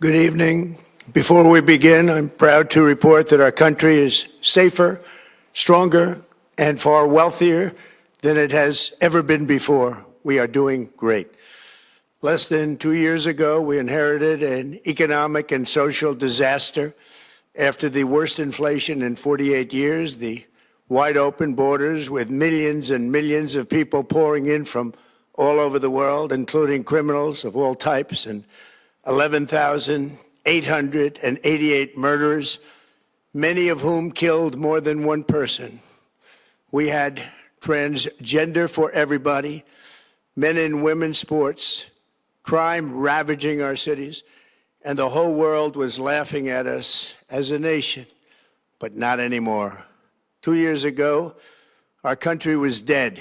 Good evening. Before we begin, I'm proud to report that our country is safer, stronger, and far wealthier than it has ever been before. We are doing great. Less than 2 years ago, we inherited an economic and social disaster. After the worst inflation in 48 years, the wide open borders with millions and millions of people pouring in from all over the world, including criminals of all types, and 11,888 murders, many of whom killed more than one person. We had transgender for everybody, men and women's sports, crime ravaging our cities, and the whole world was laughing at us as a nation, but not anymore. 2 years ago, our country was dead.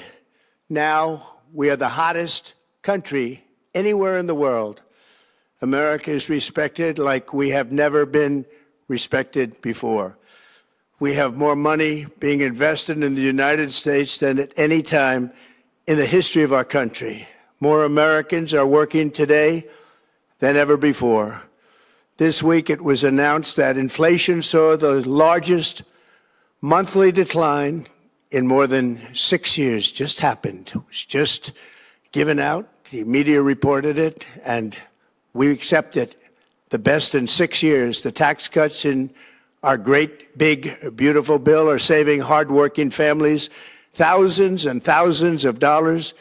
Now we are the hottest country anywhere in the world. America is respected like we have never been respected before. We have more money being invested in the United States than at any time in the history of our country. More Americans are working today than ever before. This week it was announced that inflation saw the largest monthly decline in more than 6 years. Just happened. It was just given out. The media reported it, and we accept it. The best in 6 years. The tax cuts in our great, big, beautiful bill are saving hardworking families thousands and thousands of dollars,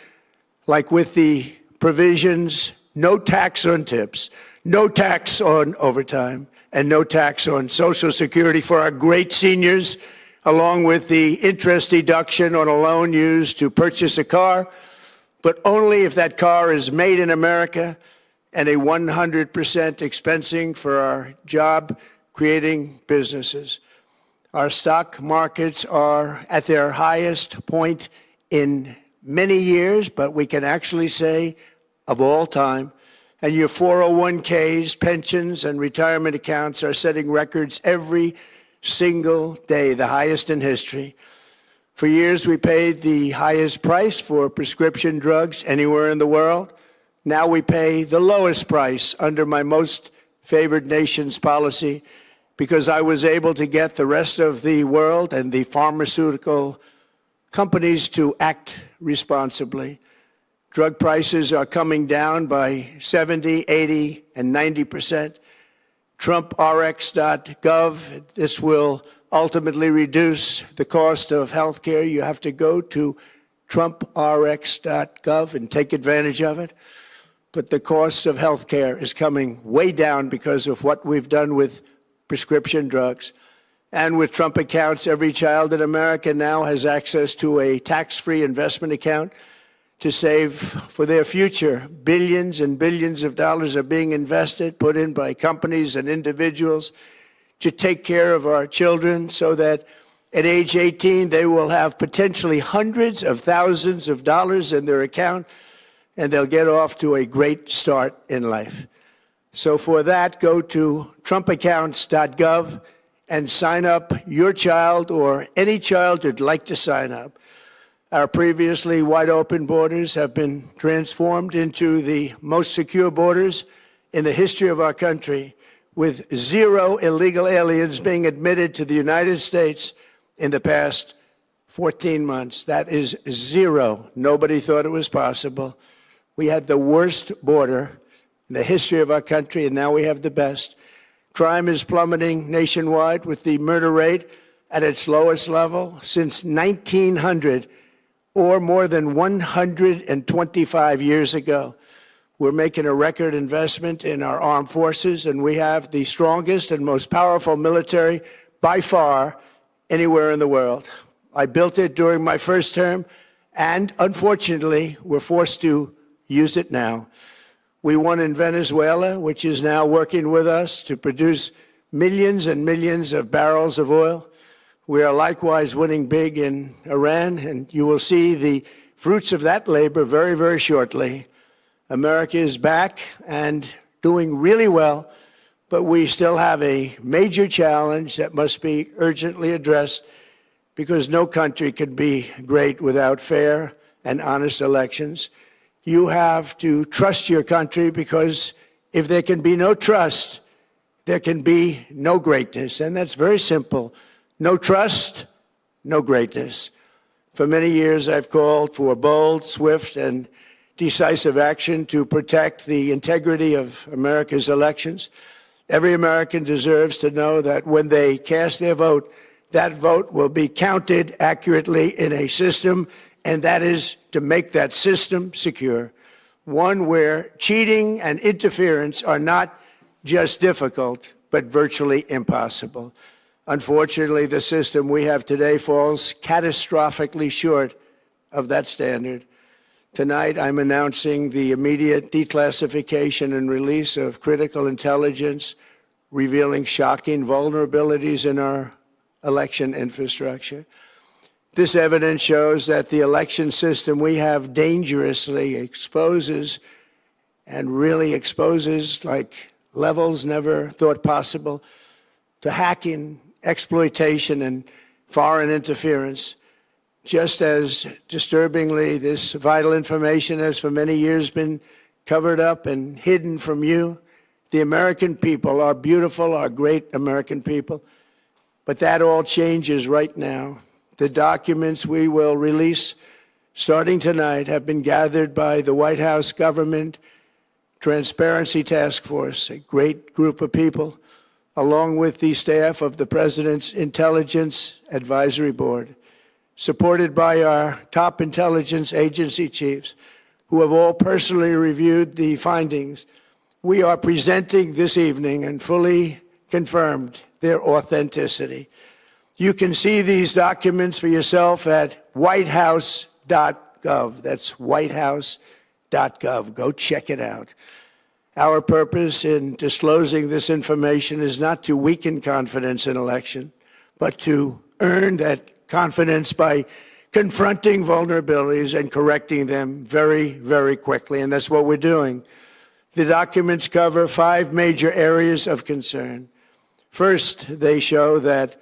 like with the provisions, no tax on tips, no tax on overtime, and no tax on Social Security for our great seniors, along with the interest deduction on a loan used to purchase a car, but only if that car is made in America, and a 100% expensing for our job-creating businesses. Our stock markets are at their highest point in many years, but we can actually say of all time. And your 401ks, pensions, and retirement accounts are setting records every single day, the highest in history. For years, we paid the highest price for prescription drugs anywhere in the world. Now we pay the lowest price under my most favored nation's policy because I was able to get the rest of the world and the pharmaceutical companies to act responsibly. Drug prices are coming down by 70, 80, and 90%. TrumpRx.gov, this will ultimately reduce the cost of health care. You have to go to TrumpRx.gov and take advantage of it. But the cost of health care is coming way down because of what we've done with prescription drugs. And with Trump accounts, every child in America now has access to a tax-free investment account to save for their future. Billions and billions of dollars are being invested, put in by companies and individuals to take care of our children so that at age 18, they will have potentially hundreds of thousands of dollars in their account, and they'll get off to a great start in life. So for that, go to TrumpAccounts.gov and sign up your child or any child who'd like to sign up. Our previously wide open borders have been transformed into the most secure borders in the history of our country, with 0 illegal aliens being admitted to the United States in the past 14 months. That is 0. Nobody thought it was possible. We had the worst border in the history of our country, and now we have the best. Crime is plummeting nationwide, with the murder rate at its lowest level since 1900, or more than 125 years ago. We're making a record investment in our armed forces, and we have the strongest and most powerful military by far anywhere in the world. I built it during my first term, and unfortunately, we're forced to use it now. We won in Venezuela, which is now working with us to produce millions and millions of barrels of oil. We are likewise winning big in Iran, and you will see the fruits of that labor very, very shortly. America is back and doing really well, but we still have a major challenge that must be urgently addressed, because no country can be great without fair and honest elections. You have to trust your country, because if there can be no trust, there can be no greatness. And that's very simple. No trust, no greatness. For many years, I've called for bold, swift, and decisive action to protect the integrity of America's elections. Every American deserves to know that when they cast their vote, that vote will be counted accurately in a system, and that is to make that system secure, one where cheating and interference are not just difficult, but virtually impossible. Unfortunately, the system we have today falls catastrophically short of that standard. Tonight, I'm announcing the immediate declassification and release of critical intelligence revealing shocking vulnerabilities in our election infrastructure. This evidence shows that the election system we have dangerously exposes and really exposes like levels never thought possible to hacking, exploitation, and foreign interference. Just as disturbingly, this vital information has for many years been covered up and hidden from you, the American people, our beautiful, our great American people. But that all changes right now. The documents we will release starting tonight have been gathered by the White House Government Transparency Task Force, a great group of people, along with the staff of the President's Intelligence Advisory Board, supported by our top intelligence agency chiefs, who have all personally reviewed the findings. We are presenting this evening and fully confirmed their authenticity. You can see these documents for yourself at whitehouse.gov. That's whitehouse.gov. Go check it out. Our purpose in disclosing this information is not to weaken confidence in election, but to earn that confidence by confronting vulnerabilities and correcting them very, very quickly. And that's what we're doing. The documents cover 5 major areas of concern. First, they show that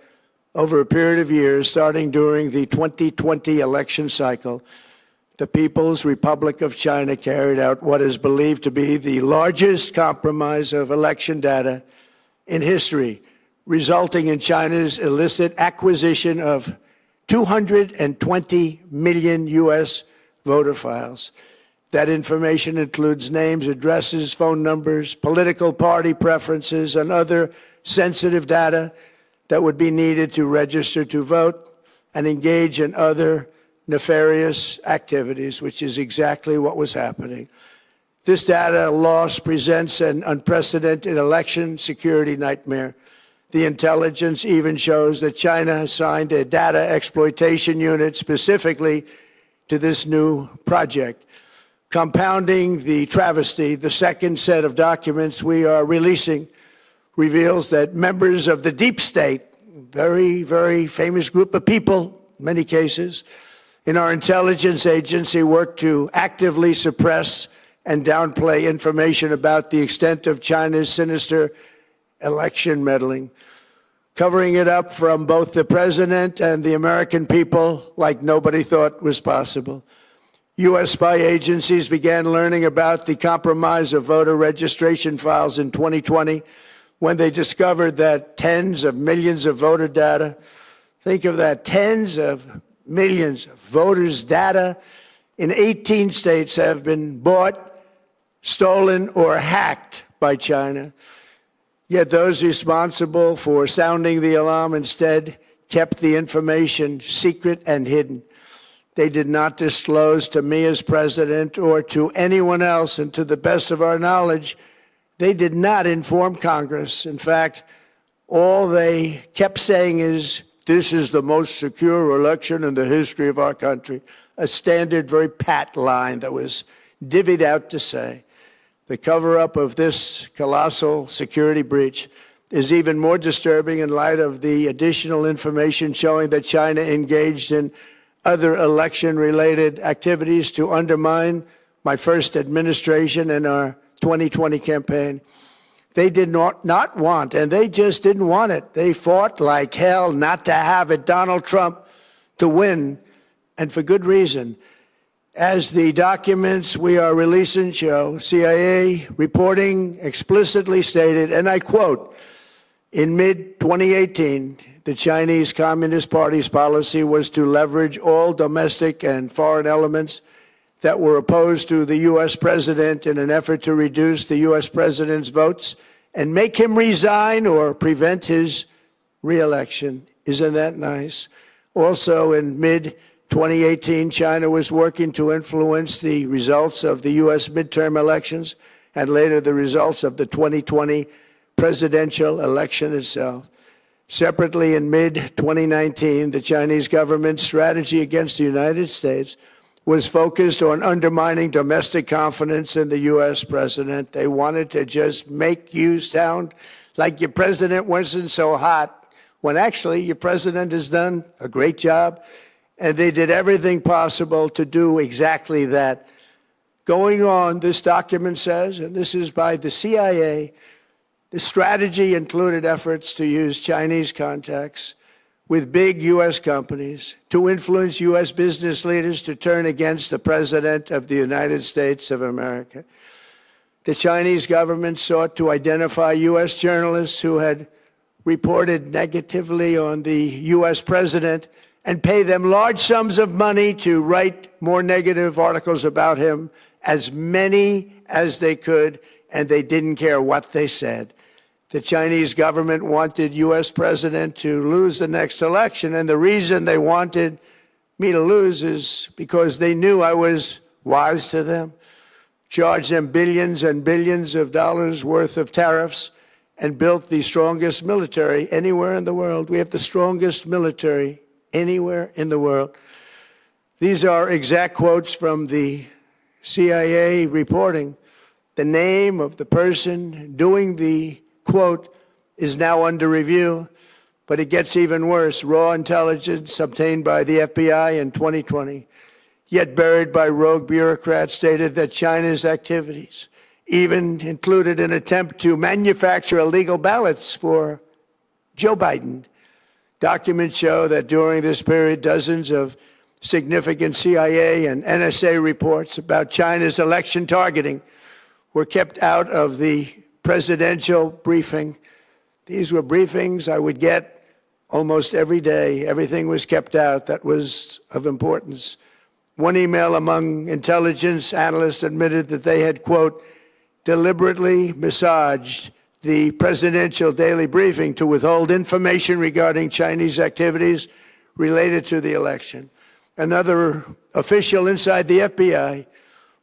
over a period of years, starting during the 2020 election cycle, the People's Republic of China carried out what is believed to be the largest compromise of election data in history, resulting in China's illicit acquisition of 220 million U.S. voter files. That information includes names, addresses, phone numbers, political party preferences, and other sensitive data that would be needed to register to vote and engage in other nefarious activities, which is exactly what was happening. This data loss presents an unprecedented election security nightmare. The intelligence even shows that China has signed a data exploitation unit specifically to this new project. Compounding the travesty, the second set of documents we are releasing reveals that members of the deep state, very, very famous group of people, in many cases, in our intelligence agency work to actively suppress and downplay information about the extent of China's sinister election meddling, covering it up from both the president and the American people like nobody thought was possible. U.S. spy agencies began learning about the compromise of voter registration files in 2020 when they discovered that tens of millions of voter data, think of that, tens of millions of voters' data in 18 states have been bought, stolen, or hacked by China. Yet those responsible for sounding the alarm instead kept the information secret and hidden. They did not disclose to me as president or to anyone else, and to the best of our knowledge, they did not inform Congress. In fact, all they kept saying is, this is the most secure election in the history of our country, a standard, very pat line that was divvied out to say. The cover-up of this colossal security breach is even more disturbing in light of the additional information showing that China engaged in other election-related activities to undermine my first administration and our 2020 campaign. They did not want, and they just didn't want it. They fought like hell not to have it, Donald Trump, to win, and for good reason. As the documents we are releasing show, CIA reporting explicitly stated, and I quote, In mid-2018, the Chinese Communist Party's policy was to leverage all domestic and foreign elements that were opposed to the U.S. president in an effort to reduce the U.S. president's votes and make him resign or prevent his re-election. Isn't that nice? Also, in mid-2018, China was working to influence the results of the U.S. midterm elections and later the results of the 2020 presidential election itself. Separately, in mid-2019, the Chinese government's strategy against the United States was focused on undermining domestic confidence in the U.S. president. They wanted to just make you sound like your president wasn't so hot, when actually your president has done a great job, and they did everything possible to do exactly that. Going on, this document says, and this is by the CIA, the strategy included efforts to use Chinese contacts with big U.S. companies to influence U.S. business leaders to turn against the President of the United States of America. The Chinese government sought to identify U.S. journalists who had reported negatively on the U.S. president and pay them large sums of money to write more negative articles about him, as many as they could, and they didn't care what they said. The Chinese government wanted U.S. president to lose the next election, and the reason they wanted me to lose is because they knew I was wise to them, charged them billions and billions of dollars worth of tariffs, and built the strongest military anywhere in the world. We have the strongest military anywhere in the world. These are exact quotes from the CIA reporting. The name of the person doing the quote is now under review, but it gets even worse. Raw intelligence obtained by the FBI in 2020, yet buried by rogue bureaucrats, stated that China's activities even included an attempt to manufacture illegal ballots for Joe Biden. Documents show that during this period, dozens of significant CIA and NSA reports about China's election targeting were kept out of the presidential briefing. These were briefings I would get almost every day. Everything was kept out that was of importance. One email among intelligence analysts admitted that they had, quote, deliberately massaged the presidential daily briefing to withhold information regarding Chinese activities related to the election. Another official inside the FBI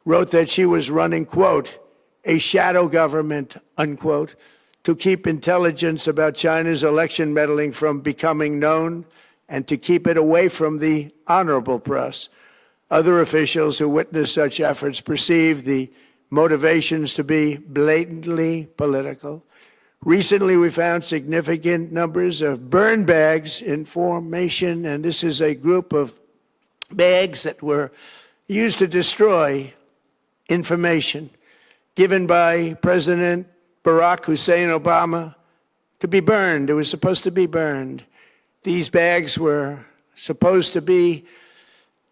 wrote that she was running, quote, a shadow government, unquote, to keep intelligence about China's election meddling from becoming known and to keep it away from the honorable press. Other officials who witnessed such efforts perceived the motivations to be blatantly political. Recently, we found significant numbers of burn bags in formation, and this is a group of bags that were used to destroy information given by President Barack Hussein Obama to be burned. It was supposed to be burned. These bags were supposed to be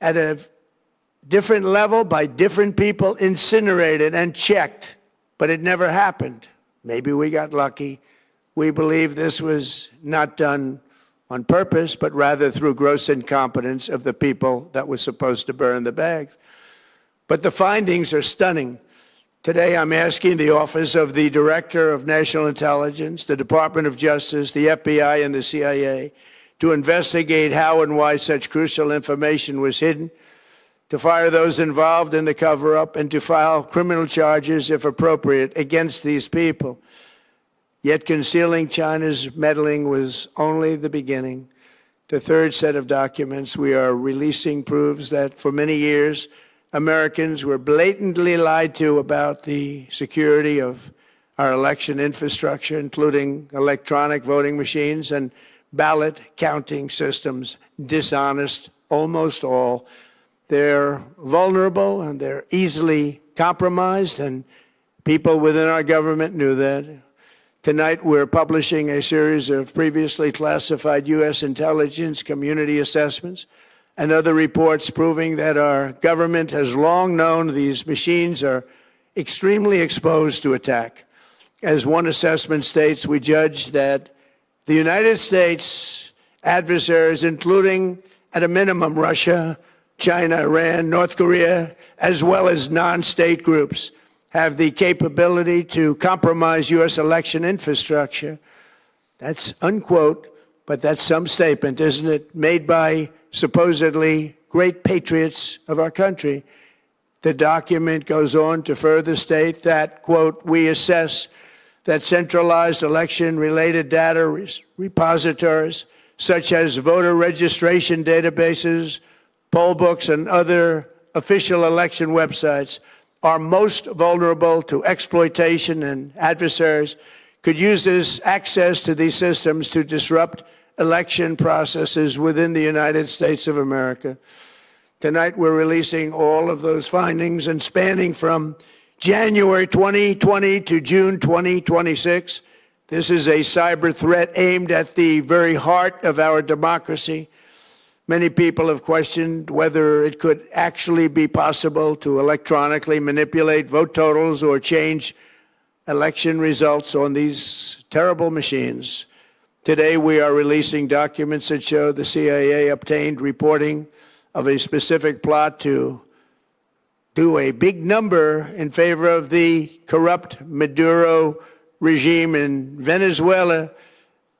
at a different level by different people, incinerated and checked, but it never happened. Maybe we got lucky. We believe this was not done on purpose, but rather through gross incompetence of the people that were supposed to burn the bags. But the findings are stunning. Today, I'm asking the Office of the Director of National Intelligence, the Department of Justice, the FBI, and the CIA to investigate how and why such crucial information was hidden, to fire those involved in the cover-up, and to file criminal charges, if appropriate, against these people. Yet concealing China's meddling was only the beginning. The third set of documents we are releasing proves that for many years, Americans were blatantly lied to about the security of our election infrastructure, including electronic voting machines and ballot counting systems. Dishonest, almost all. They're vulnerable and they're easily compromised, and people within our government knew that. Tonight, we're publishing a series of previously classified U.S. intelligence community assessments and other reports proving that our government has long known these machines are extremely exposed to attack. As one assessment states, we judge that The United States adversaries, including at a minimum Russia, China, Iran, North Korea, as well as non-state groups, have the capability to compromise U.S. election infrastructure. That's unquote, but that's some statement, isn't it? Made by supposedly great patriots of our country. The document goes on to further state that, quote, we assess that centralized election-related data repositories, such as voter registration databases, poll books, and other official election websites, are most vulnerable to exploitation, and adversaries could use this access to these systems to disrupt election processes within the United States of America. Tonight, we're releasing all of those findings, and spanning from January 2020 to June 2026. This is a cyber threat aimed at the very heart of our democracy. Many people have questioned whether it could actually be possible to electronically manipulate vote totals or change election results on these terrible machines. Today, we are releasing documents that show the CIA obtained reporting of a specific plot to do a big number in favor of the corrupt Maduro regime in Venezuela.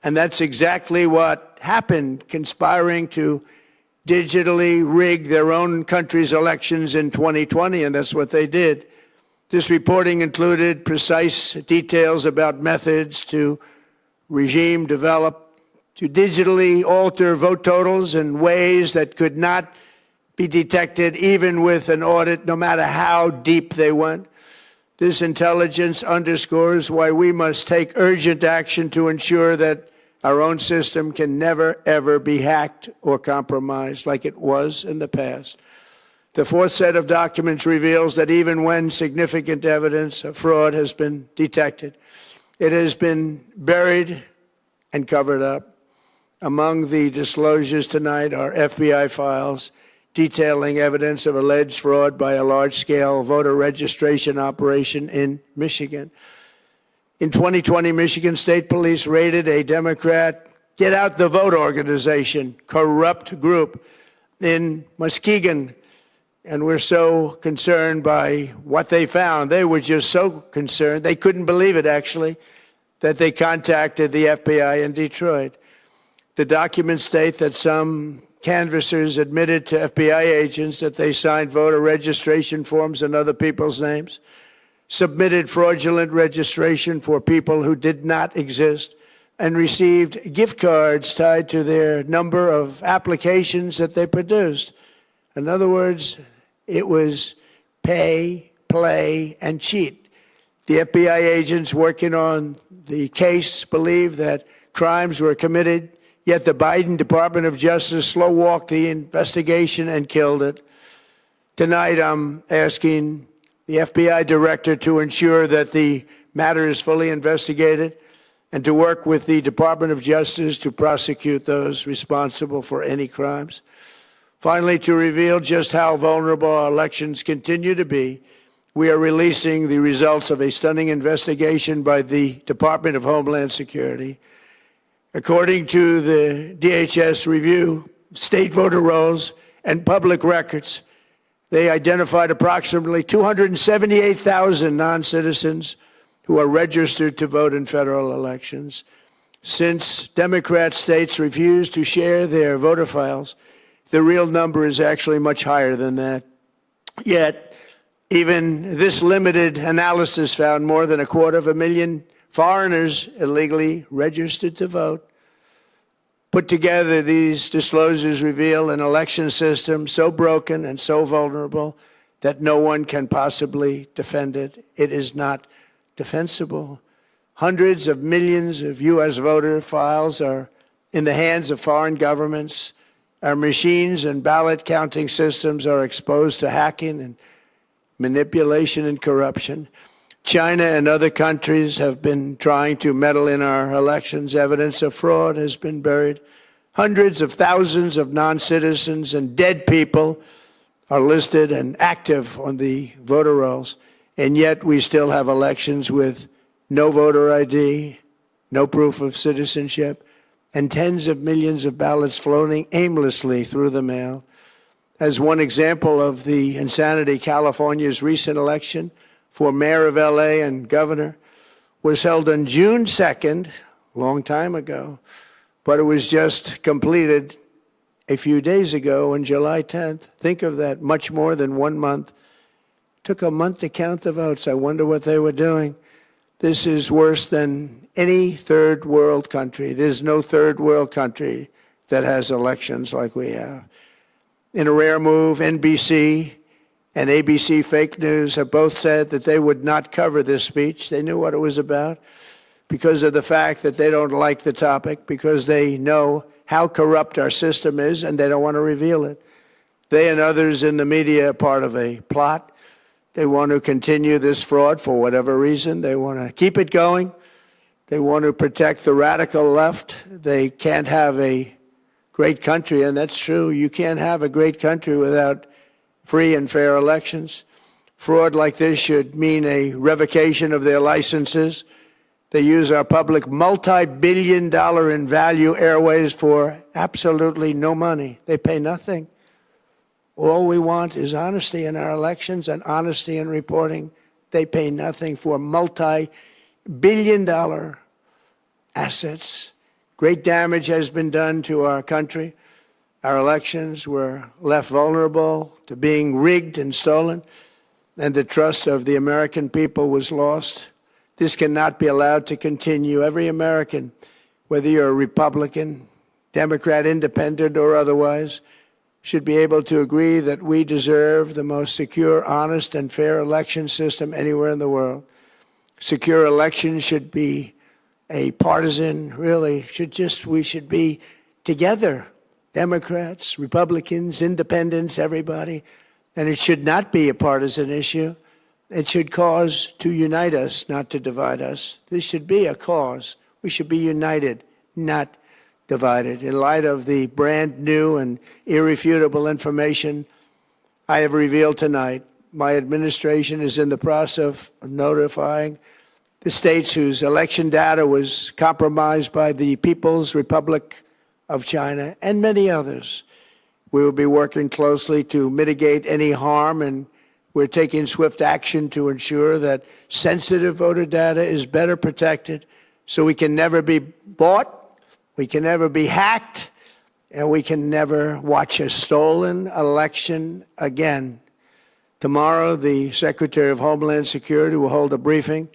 And that's exactly what happened, conspiring to digitally rig their own country's elections in 2020, and that's what they did. This reporting included precise details about methods to regime develop to digitally alter vote totals in ways that could not be detected even with an audit, no matter how deep they went. This intelligence underscores why we must take urgent action to ensure that our own system can never, ever be hacked or compromised like it was in the past. The fourth set of documents reveals that even when significant evidence of fraud has been detected, it has been buried and covered up. Among the disclosures tonight are FBI files detailing evidence of alleged fraud by a large-scale voter registration operation in Michigan. In 2020, Michigan State Police raided a Democrat Get Out the Vote organization, corrupt group in Muskegon. And we're so concerned by what they found. They were just so concerned, they couldn't believe it, actually, that they contacted the FBI in Detroit. The documents state that some canvassers admitted to FBI agents that they signed voter registration forms in other people's names, submitted fraudulent registration for people who did not exist, and received gift cards tied to their number of applications that they produced. In other words, it was pay, play, and cheat. The FBI agents working on the case believe that crimes were committed, yet the Biden Department of Justice slow-walked the investigation and killed it. Tonight, I'm asking the FBI director to ensure that the matter is fully investigated and to work with the Department of Justice to prosecute those responsible for any crimes. Finally, to reveal just how vulnerable our elections continue to be, we are releasing the results of a stunning investigation by the Department of Homeland Security. According to the DHS review, state voter rolls and public records, they identified approximately 278,000 non-citizens who are registered to vote in federal elections. Since Democrat states refuse to share their voter files, the real number is actually much higher than that. Yet, even this limited analysis found more than 250,000 foreigners illegally registered to vote. Put together, these disclosures reveal an election system so broken and so vulnerable that no one can possibly defend it. It is not defensible. Hundreds of millions of U.S. voter files are in the hands of foreign governments. Our machines and ballot counting systems are exposed to hacking and manipulation and corruption. China and other countries have been trying to meddle in our elections. Evidence of fraud has been buried. Hundreds of thousands of non-citizens and dead people are listed and active on the voter rolls. And yet we still have elections with no voter ID, no proof of citizenship, and tens of millions of ballots floating aimlessly through the mail. As one example of the insanity, California's recent election for mayor of LA and governor was held on June 2nd, a long time ago, but it was just completed a few days ago on July 10th. Think of that, much more than 1 month. Took a month to count the votes. I wonder what they were doing. This is worse than any third world country. There's no third world country that has elections like we have. In a rare move, NBC and ABC Fake News have both said that they would not cover this speech. They knew what it was about because of the fact that they don't like the topic, because they know how corrupt our system is and they don't want to reveal it. They and others in the media are part of a plot. They want to continue this fraud for whatever reason. They want to keep it going. They want to protect the radical left. They can't have a great country, and that's true. You can't have a great country without free and fair elections. Fraud like this should mean a revocation of their licenses. They use our public multi-billion-dollar in value airways for absolutely no money. They pay nothing. All we want is honesty in our elections and honesty in reporting. They pay nothing for multi-billion-dollar assets. Great damage has been done to our country. Our elections were left vulnerable to being rigged and stolen, and the trust of the American people was lost. This cannot be allowed to continue. Every American, whether you're a Republican, Democrat, Independent, or otherwise, should be able to agree that we deserve the most secure, honest, and fair election system anywhere in the world. Secure elections should be a partisan, we should be together, Democrats, Republicans, Independents, everybody, and it should not be a partisan issue. It should cause to unite us, not to divide us. This should be a cause. We should be united, not divided. In light of the brand new and irrefutable information I have revealed tonight, my administration is in the process of notifying the states whose election data was compromised by the People's Republic of China and many others. We will be working closely to mitigate any harm, and we're taking swift action to ensure that sensitive voter data is better protected so we can never be bought, we can never be hacked, and we can never watch a stolen election again. Tomorrow, the Secretary of Homeland Security will hold a briefing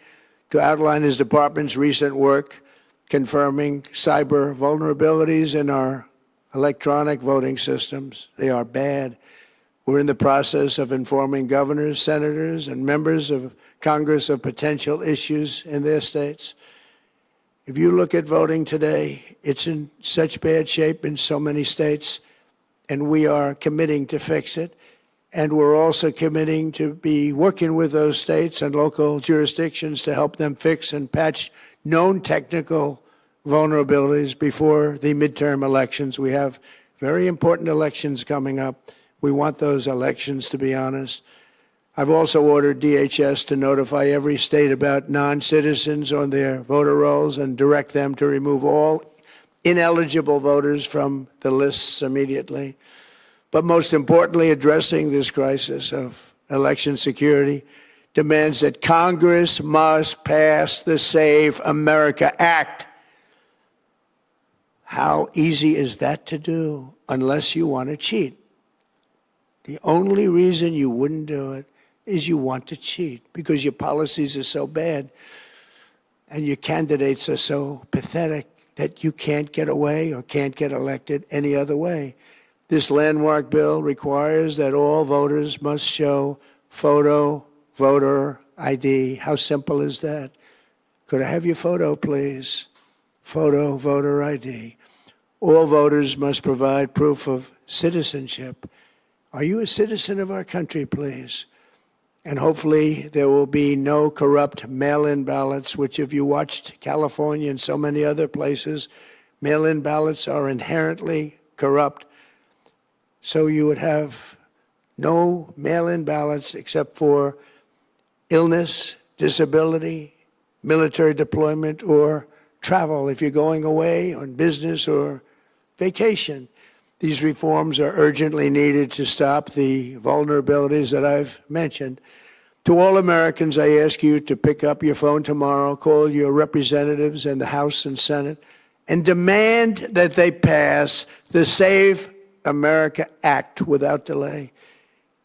to outline his department's recent work confirming cyber vulnerabilities in our electronic voting systems. They are bad. We're in the process of informing governors, senators, and members of Congress of potential issues in their states. If you look at voting today, it's in such bad shape in so many states, and we are committing to fix it. And we're also committing to be working with those states and local jurisdictions to help them fix and patch known technical vulnerabilities before the midterm elections. We have very important elections coming up. We want those elections to be honest. I've also ordered DHS to notify every state about non-citizens on their voter rolls and direct them to remove all ineligible voters from the lists immediately. But most importantly, addressing this crisis of election security demands that Congress must pass the Save America Act. How easy is that to do unless you want to cheat? The only reason you wouldn't do it is you want to cheat because your policies are so bad and your candidates are so pathetic that you can't get away or can't get elected any other way. This landmark bill requires that all voters must show photo voter ID. How simple is that? Could I have your photo, please? Photo voter ID. All voters must provide proof of citizenship. Are you a citizen of our country, please? And hopefully there will be no corrupt mail-in ballots, which if you watched California and so many other places, mail-in ballots are inherently corrupt. So you would have no mail-in ballots except for illness, disability, military deployment, or travel if you're going away on business or vacation. These reforms are urgently needed to stop the vulnerabilities that I've mentioned. To all Americans, I ask you to pick up your phone tomorrow, call your representatives in the House and Senate, and demand that they pass the Save America Act without delay.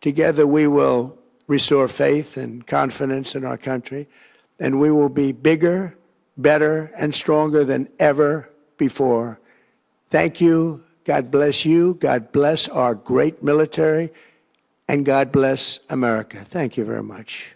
Together, we will restore faith and confidence in our country, and we will be bigger, better, and stronger than ever before. Thank you. God bless you. God bless our great military. And God bless America. Thank you very much.